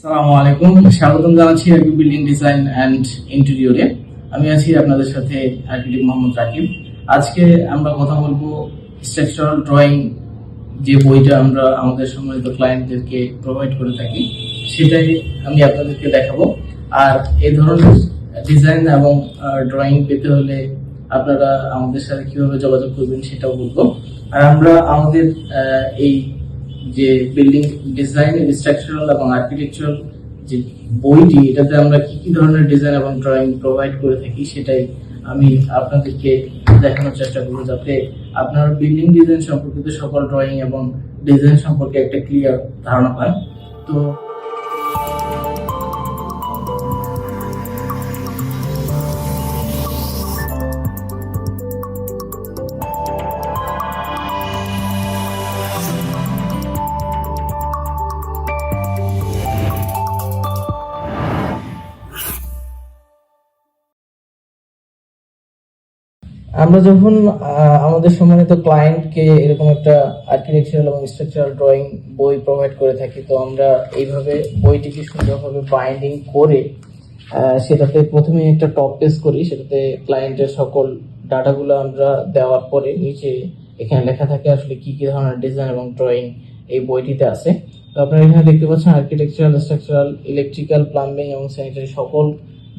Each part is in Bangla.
আসসালামু আলাইকুম, স্বাগতম জানাচ্ছি আরবি বিল্ডিং ডিজাইন অ্যান্ড ইন্টেরিয়রে। আমি আছি আপনাদের সাথে আর্কিটেক্ট মোহাম্মদ রাকিব। আজকে আমরা কথা বলবো স্ট্রাকচারাল ড্রয়িং, যে বইটা আমরা আমাদের সম্মানিত ক্লায়েন্টদেরকে প্রোভাইড করে থাকি, সেটাই আমি আপনাদেরকে দেখাবো। আর এই ধরনের ডিজাইন এবং ড্রয়িং পেতে হলে আপনারা আমাদের সাথে কিভাবে যোগাযোগ করবেন সেটাও বলবো। আর আমরা আমাদের এই যে বিল্ডিং ডিজাইন, স্ট্রাকচারাল এবং আর্কিটেকচারাল যে বইটি, এটাতে আমরা কি কি ধরনের ডিজাইন এবং ড্রয়িং প্রোভাইড করে থাকি সেটাই আমি আপনাদেরকে দেখানোর চেষ্টা করবো, যাতে আপনার বিল্ডিং ডিজাইন সম্পর্কিত সকল ড্রয়িং এবং ডিজাইন সম্পর্কে একটা ক্লিয়ার ধারণা পান। তো আমরা যখন আমাদের সম্মানিত ক্লায়েন্টকে এরকম একটা আর্কিটেকচারাল এবং স্ট্রাকচারাল ড্রয়িং বই প্রোভাইড করে থাকি, তো আমরা এইভাবে বইটিকে সুন্দরভাবে বাইন্ডিং করে সেটাতে প্রথমে একটা টপ পেজ করি। সেটাতে ক্লায়েন্টের সকল ডাটাগুলো আমরা দেওয়ার পরে নিচে এখানে লেখা থাকে আসলে কি কি ধরনের ডিজাইন এবং ড্রয়িং এই বইটিতে আছে। তো আপনারা এখানে দেখতে পাচ্ছেন আর্কিটেকচারাল, স্ট্রাকচারাল, ইলেকট্রিক্যাল, প্লাম্বিং এবং স্যানিটারি সকল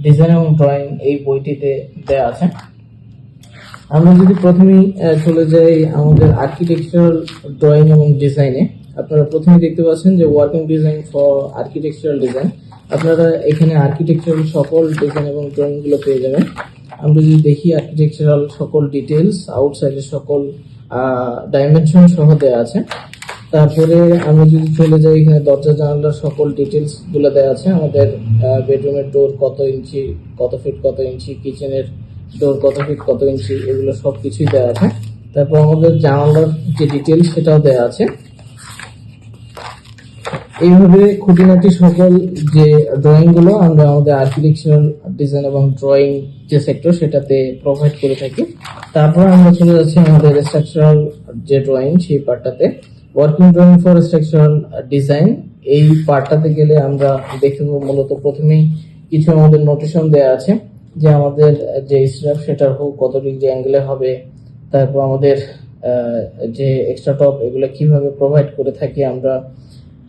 ডিজাইন এবং ড্রয়িং এই বইটিতে দেওয়া আছে। আমরা যদি প্রথমেই চলে যাই আমাদের আর্কিটেকচারাল ড্রয়িং এবং ডিজাইনে, আপনারা প্রথমে দেখতে পাচ্ছেন যে working design for architectural design. আপনারা এখানে আর্কিটেকচারাল সকল ডিজাইন এবং ড্রয়িং গুলো পেয়ে যাবেন। আমরা যদি দেখি আর্কিটেকচারাল সকল ডিটেলস, আউটসাইডের সকল ডাইমেনশন সহ দেওয়া আছে। তারপরে আমরা যদি চলে যাই, এখানে দরজা জানালার সকল ডিটেলস গুলো দেওয়া আছে। আমাদের বেডরুমের ডোর কত ইঞ্চি, কত ফিট কত ইঞ্চি, কিচেনের ডোর কত ফিট কত ইঞ্চি, এগুলো সবকিছুই দেওয়া আছে। তারপর আমাদের জানালার যে ডিটেলস সেটাও দেওয়া আছে। এইভাবে খুঁটিনাটি সকল যে ড্রয়িং গুলো আমরা আমাদের আর্কিটেকচারাল ডিজাইন এবং ড্রয়িং যে সেক্টর সেটাতে প্রোভাইড করে থাকি। তারপর আমরা চলে যাচ্ছি আমাদের স্ট্রাকচারাল যে ড্রয়িং সেই পার্টটাতে, working drawing for structural design. এই পার্টটাতে গেলে আমরা দেখব মূলত প্রথমেই কিছু আমাদের নোটেশন দেওয়া আছে যে আমাদের যে স্ল্যাব সেটার হোক কত ডিগ্রি অ্যাঙ্গেলে হবে, তারপর আমাদের যে এক্সট্রা টপ এগুলো কিভাবে প্রোভাইড করে থাকি আমরা।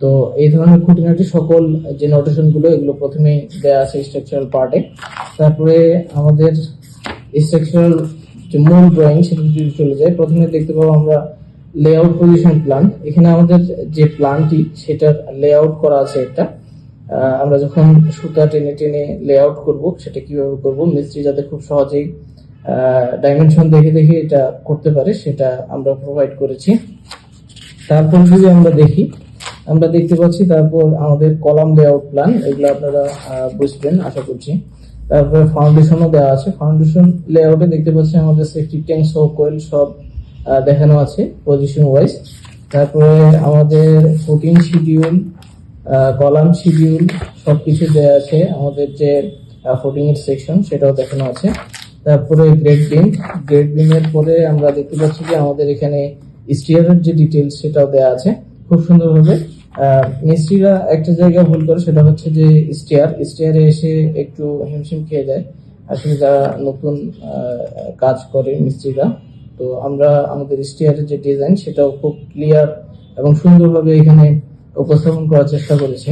তো এই ধরনের খুঁটিনাটি সকল যে নোটেশন গুলো এগুলো প্রথমেই দেওয়া আছে স্ট্রাকচারাল পার্টে। তারপরে আমাদের স্ট্রাকচারাল যে মূল ড্রয়িং সেটা যদি চলে যায়, প্রথমে দেখতে পাবো আমরা লেআউট পজিশন প্ল্যান। এখানে আমাদের যে প্ল্যানটি সেটার লেআউট করা আছে একটা। আমরা যখন সুতা টেনে টেনে লেআউট করব সেটা কিভাবে করব, মিস্ত্রি যাতে খুব সহজেই ডাইমেনশন দেখে দেখে এটা করতে পারে সেটা আমরা প্রোভাইড করেছি। তারপর যদি আমরা দেখি, আমরা দেখতে পাচ্ছি তারপর আমাদের কলাম লেআউট প্ল্যান, এগুলো আপনারা বুঝবেন আশা করছি। তারপরে ফাউন্ডেশনও দেওয়া আছে। ফাউন্ডেশন লেআউটে দেখতে পাচ্ছি আমাদের সেফটি ট্যাঙ্ক সহ কোয়েল সব দেখানো আছে পজিশন ওয়াইজ। তারপরে আমাদের ফুটিং শিডিউল, কলাম শিডিউল সবকিছু দেওয়া আছে। আমাদের যে ফুটিং এর সেকশন সেটাও দেখানো আছে। তারপরে গ্রেড বিম এর পরে আমরা দেখতে পাচ্ছি যে আমাদের এখানে স্টিয়ারের যে ডিটেলস সেটাও দেওয়া আছে খুব সুন্দরভাবে। মিস্ত্রিরা একটা জায়গায় ভুল করে, সেটা হচ্ছে যে স্টিয়ারে এসে একটু হিমশিম খেয়ে যায় আসলে যারা নতুন কাজ করে মিস্ত্রিরা। তো আমরা আমাদের স্টিয়ারের যে ডিজাইন সেটাও খুব ক্লিয়ার এবং সুন্দরভাবে এখানে উপস্থাপন করার চেষ্টা করেছি।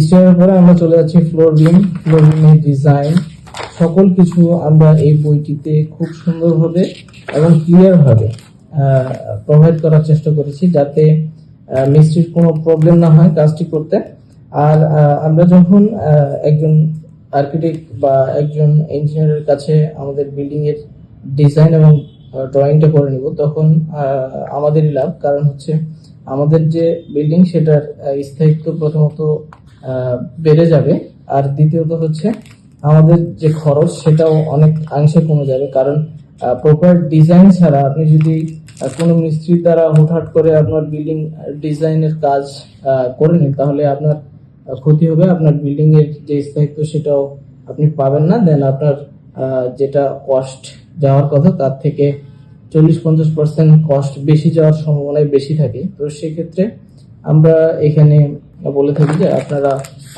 স্টিয়ারের পরে আমরা চলে যাচ্ছি ফ্লোর বিমের ডিজাইন। সকল কিছু আমরা এই বইটিতে খুব সুন্দরভাবে এবং ক্লিয়ার ভাবে প্রোভাইড করার চেষ্টা করেছি, যাতে মিস্ত্রির কোনো প্রবলেম না হয় কাজটি করতে। আর আমরা যখন একজন আর্কিটেক্ট বা একজন ইঞ্জিনিয়ারের কাছে আমাদের বিল্ডিং এর ডিজাইন এবং ড্রয়িংটা করে নিব, তখন আমাদেরই লাভ। কারণ হচ্ছে আমাদের যে বিল্ডিং সেটার স্থায়িত্ব প্রথমত বেড়ে যাবে, আর দ্বিতীয়ত হচ্ছে আমাদের যে খরচ সেটাও অনেক অংশে কমে যাবে। কারণ প্রপার ডিজাইন ছাড়া আপনি যদি কোনো মিস্ত্রির দ্বারা হুটহাট করে আপনার বিল্ডিং ডিজাইনের কাজ করে নেন, তাহলে আপনার ক্ষতি হবে। আপনার বিল্ডিং এর যে স্থায়িত্ব সেটাও আপনি পাবেন না। দেন আপনার যেটা কস্ট যাওয়ার কথা তার থেকে 40-50% কস্ট বেশি যাওয়ার সম্ভাবনাই বেশি থাকে। তো সেক্ষেত্রে আমরা এখানে বলে থাকি যে আপনারা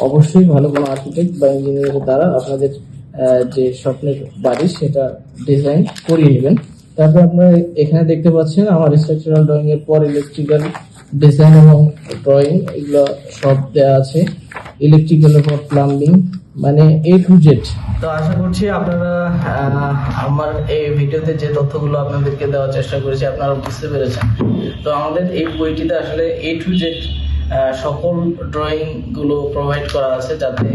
অবশ্যই ভালো কোনো আর্কিটেক্ট বা ইঞ্জিনিয়ারের দ্বারা আপনাদের যে স্বপ্নের বাড়ি সেটা ডিজাইন করিয়ে নেবেন। তারপর আপনারা এখানে দেখতে পাচ্ছেন আমার স্ট্রাকচারাল ড্রয়িং এর পর ইলেকট্রিক্যাল ডিজাইন এবং ড্রয়িং এগুলো সব দেওয়া আছে, ইলেকট্রিক্যাল এবং প্লাম্বিং, মানে A to Z। তো আশা করছি আপনারা আমার এই ভিডিওতে যে তথ্যগুলো আপনাদেরকে দেওয়ার চেষ্টা করেছি আপনারা বুঝতে পেরেছেন। তো আমাদের এই বইটিতে আসলে A to Z সকল ড্রয়িং গুলো প্রোভাইড করা আছে, যাতে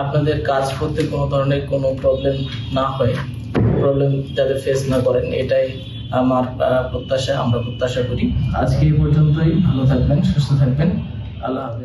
আপনাদের কাজ করতে কোনো ধরনের কোনো প্রবলেম না হয়, প্রবলেম যাতে ফেস না করেন, এটাই আমার প্রত্যাশা, আমরা প্রত্যাশা করি। আজকে এই পর্যন্তই। ভালো থাকবেন, সুস্থ থাকবেন, আল্লাহ হাফেজ।